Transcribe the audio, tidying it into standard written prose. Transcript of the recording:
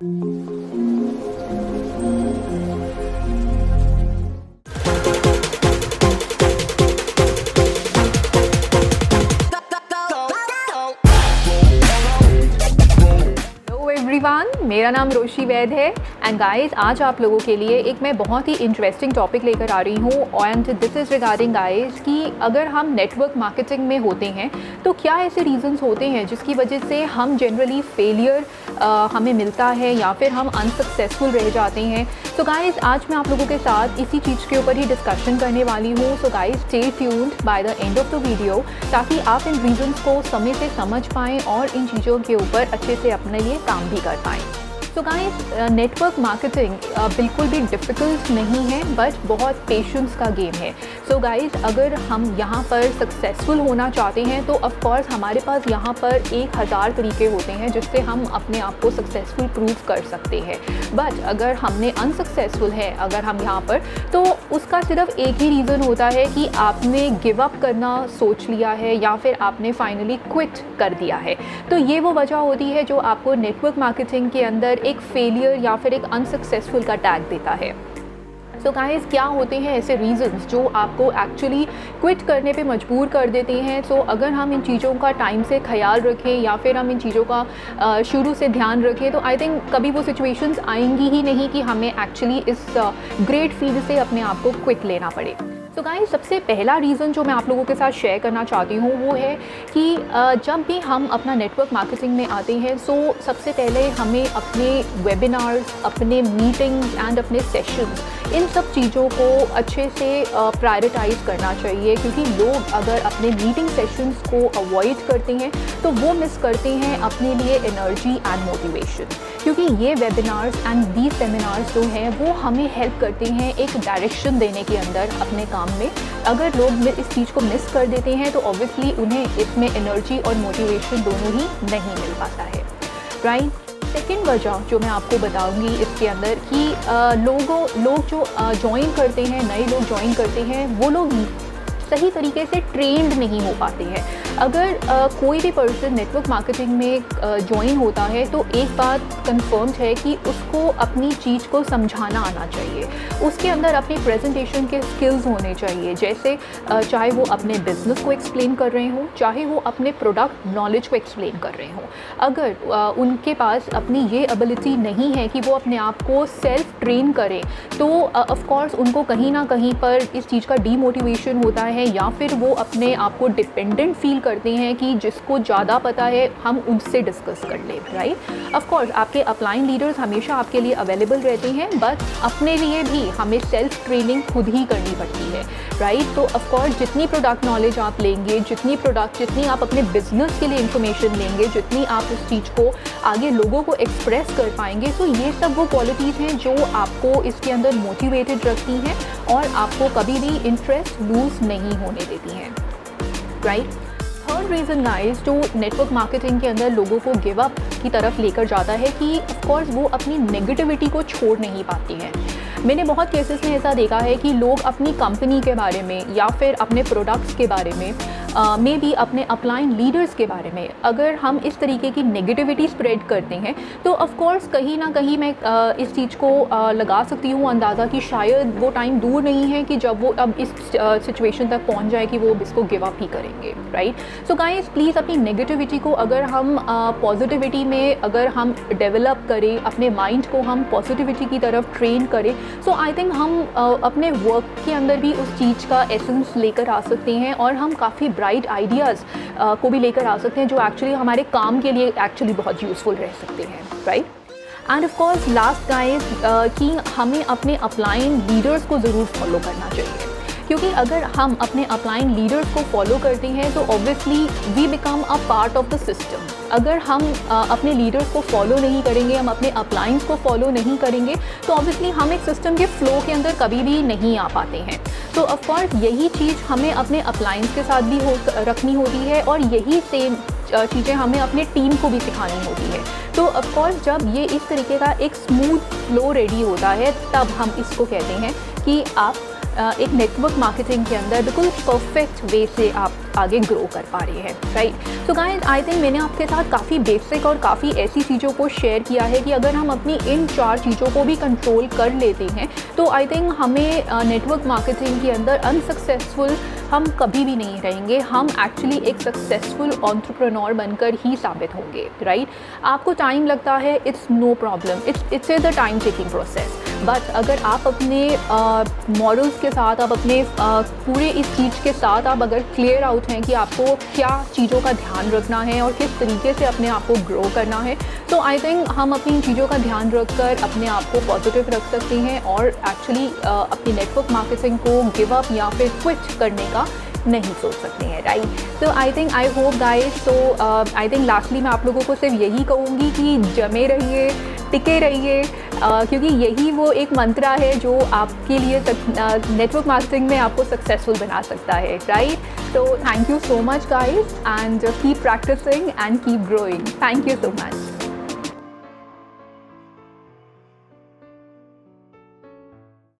Everyone, मेरा नाम रोशी वैद है एंड गाइस आज आप लोगों के लिए एक मैं बहुत ही इंटरेस्टिंग टॉपिक लेकर आ रही हूँ and this is regarding guys कि अगर हम नेटवर्क मार्केटिंग में होते हैं तो क्या ऐसे रीजंस होते हैं जिसकी वजह से हम जनरली फेलियर हमें मिलता है या फिर हम अनसक्सेसफुल रह जाते हैं। सो गाइस आज मैं आप लोगों के साथ इसी चीज़ के ऊपर ही डिस्कशन करने वाली हूँ। So guys stay tuned by the end of the video ताकि आप इन रीजंस को समय से समझ पाएँ और इन चीज़ों के ऊपर अच्छे से अपने लिए काम भी कर पाएँ। सो गाइस नेटवर्क मार्केटिंग बिल्कुल भी डिफ़िकल्ट नहीं है बट बहुत पेशेंस का गेम है। सो गाइस अगर हम यहाँ पर सक्सेसफुल होना चाहते हैं तो ऑफ कोर्स हमारे पास यहाँ पर 1000 तरीके होते हैं जिससे हम अपने आप को सक्सेसफुल प्रूव कर सकते हैं। बट अगर हमने अनसक्सेसफुल है अगर हम यहाँ पर तो उसका सिर्फ एक ही रीज़न होता है कि आपने गिव अप करना सोच लिया है या फिर आपने फाइनली क्विट कर दिया है। तो ये वो वजह होती है जो आपको नेटवर्क मार्केटिंग के अंदर एक फेलियर या फिर एक अनसक्सेसफुल का टैग देता है। सो गाइस क्या होते हैं ऐसे रीजंस जो आपको एक्चुअली क्विट करने पे मजबूर कर देते हैं। सो अगर हम इन चीज़ों का टाइम से ख्याल रखें या फिर हम इन चीज़ों का शुरू से ध्यान रखें तो आई थिंक कभी वो सिचुएशंस आएंगी ही नहीं कि हमें एक्चुअली इस ग्रेट फील्ड से अपने आप को क्विट लेना पड़े। तो गाइस सबसे पहला रीज़न जो मैं आप लोगों के साथ शेयर करना चाहती हूँ वो है कि जब भी हम अपना नेटवर्क मार्केटिंग में आते हैं सो सबसे पहले हमें अपने वेबिनार्स, अपने मीटिंग्स एंड अपने सेशंस इन सब चीज़ों को अच्छे से प्रायोरिटाइज़ करना चाहिए क्योंकि लोग अगर अपने मीटिंग सेशंस को अवॉइड करते हैं तो वो मिस करते हैं अपने लिए एनर्जी एंड मोटिवेशन। क्योंकि ये वेबिनार्स एंड दी सेमिनार्स जो हैं वो हमें हेल्प करते हैं एक डायरेक्शन देने के अंदर अपने काम में। अगर लोग इस चीज़ को मिस कर देते हैं तो ऑब्वियसली उन्हें इसमें एनर्जी और मोटिवेशन दोनों ही नहीं मिल पाता है, राइट। सेकेंड वजह जो मैं आपको बताऊंगी इसके अंदर कि लोग जो ज्वाइन करते हैं, नए लोग ज्वाइन करते हैं वो लोग सही तरीके से ट्रेंड नहीं हो पाते हैं। अगर कोई भी पर्सन नेटवर्क मार्केटिंग में ज्वाइन होता है तो एक बात कंफर्म्ड है कि उसको अपनी चीज़ को समझाना आना चाहिए, उसके अंदर अपनी प्रेजेंटेशन के स्किल्स होने चाहिए। जैसे चाहे वो अपने बिजनेस को एक्सप्लेन कर रहे हों, चाहे वो अपने प्रोडक्ट नॉलेज को एक्सप्लेन कर रहे हों, अगर उनके पास अपनी ये एबिलिटी नहीं है कि वो अपने आप को सेल्फ ट्रेन करें तो ऑफ कोर्स उनको कहीं ना कहीं पर इस चीज़ का डीमोटिवेशन होता है या फिर वो अपने आप को डिपेंडेंट फील करते हैं कि जिसको ज़्यादा पता है हम उनसे डिस्कस कर लें, राइट। ऑफ कोर्स आपके अपलाइन लीडर्स हमेशा आपके लिए अवेलेबल रहते हैं बट अपने लिए भी हमें सेल्फ ट्रेनिंग खुद ही करनी पड़ती है, राइट। तो ऑफ कोर्स जितनी प्रोडक्ट नॉलेज आप लेंगे, जितनी आप अपने बिजनेस के लिए इंफॉर्मेशन लेंगे, जितनी आप उस चीज़ को आगे लोगों को एक्सप्रेस कर पाएंगे, तो ये सब वो क्वालिटीज़ हैं जो आपको इसके अंदर मोटिवेटेड रखती हैं और आपको कभी भी इंटरेस्ट लूज़ नहीं होने देती हैं, राइट। थर्ड रीज़न गाइस जो नेटवर्क मार्केटिंग के अंदर लोगों को गिव अप की तरफ लेकर जाता है कि ऑफ कोर्स वो अपनी नेगेटिविटी को छोड़ नहीं पाती हैं। मैंने बहुत केसेस में ऐसा देखा है कि लोग अपनी कंपनी के बारे में या फिर अपने प्रोडक्ट्स के बारे में मे बी अपने अपलाइन लीडर्स के बारे में अगर हम इस तरीके की नेगेटिविटी स्प्रेड करते हैं तो ऑफ कोर्स कहीं ना कहीं मैं इस चीज़ को लगा सकती हूँ अंदाज़ा कि शायद वो टाइम दूर नहीं है कि जब वो अब इस सिचुएशन तक पहुँच जाए कि वो इसको गिव अप ही करेंगे, राइट। सो गाइस प्लीज़ अपनी नेगेटिविटी को अगर हम पॉजिटिविटी में अगर हम डेवलप करें, अपने माइंड को हम पॉजिटिविटी की तरफ ट्रेन करें, सो आई थिंक हम अपने वर्क के अंदर भी उस चीज़ का एसेंस लेकर आ सकते हैं और हम काफ़ी ब्राइट आइडियाज़ को भी लेकर आ सकते हैं जो एक्चुअली हमारे काम के लिए एक्चुअली बहुत यूज़फुल रह सकते हैं, right. End of course last guys कि हमें अपने अपलाइन लीडर्स को ज़रूर फॉलो करना चाहिए क्योंकि अगर हम अपने अपलाइन लीडर्स को फॉलो करते हैं तो obviously we become a part of the system. अगर हम अपने लीडर्स को फॉलो नहीं करेंगे, हम अपने अपलाइंस को फॉलो नहीं करेंगे तो ऑब्वियसली हम एक सिस्टम के फ्लो के अंदर कभी भी नहीं आ पाते हैं। तो ऑफ कोर्स यही चीज़ हमें अपने अपलाइंस के साथ भी रखनी होती है और यही सेम चीज़ें हमें अपने टीम को भी सिखानी होती है। तो ऑफ कोर्स जब ये इस तरीके का एक स्मूथ फ्लो रेडी होता है तब हम इसको कहते हैं कि आप एक नेटवर्क मार्केटिंग के अंदर बिल्कुल परफेक्ट वे से आप आगे ग्रो कर पा रहे हैं, right. So guys, I think मैंने आपके साथ काफ़ी बेसिक और काफ़ी ऐसी चीज़ों को शेयर किया है कि अगर हम अपनी इन 4 चीज़ों को भी कंट्रोल कर लेते हैं तो आई थिंक हमें नेटवर्क मार्केटिंग के अंदर अनसक्सेसफुल हम कभी भी नहीं रहेंगे। हम एक्चुअली एक सक्सेसफुल एंटरप्रेन्योर बनकर ही साबित होंगे, राइट। आपको टाइम लगता है, it's no problem, it's a time taking process. But अगर आप अपने मॉडल्स के साथ, आप अपने पूरे इस चीज़ के साथ आप अगर क्लियर आउट हैं कि आपको क्या चीज़ों का ध्यान रखना है और किस तरीके से अपने आप को ग्रो करना है, तो आई थिंक हम अपनी चीज़ों का ध्यान रखकर अपने आप को पॉजिटिव रख सकते हैं और एक्चुअली अपनी नेटवर्क मार्केटिंग को गिव अप या फिर क्विट करने का नहीं सोच सकते हैं, राइट। तो I think, I hope guys, तो आई थिंक लास्टली मैं आप लोगों को सिर्फ यही कहूँगी कि जमे रहिए, टिके रहिए, क्योंकि यही वो एक मंत्रा है जो आपके लिए नेटवर्क मार्केटिंग में आपको सक्सेसफुल बना सकता है, राइट। तो thank you so much guys, and keep practicing and keep growing. Thank you so much.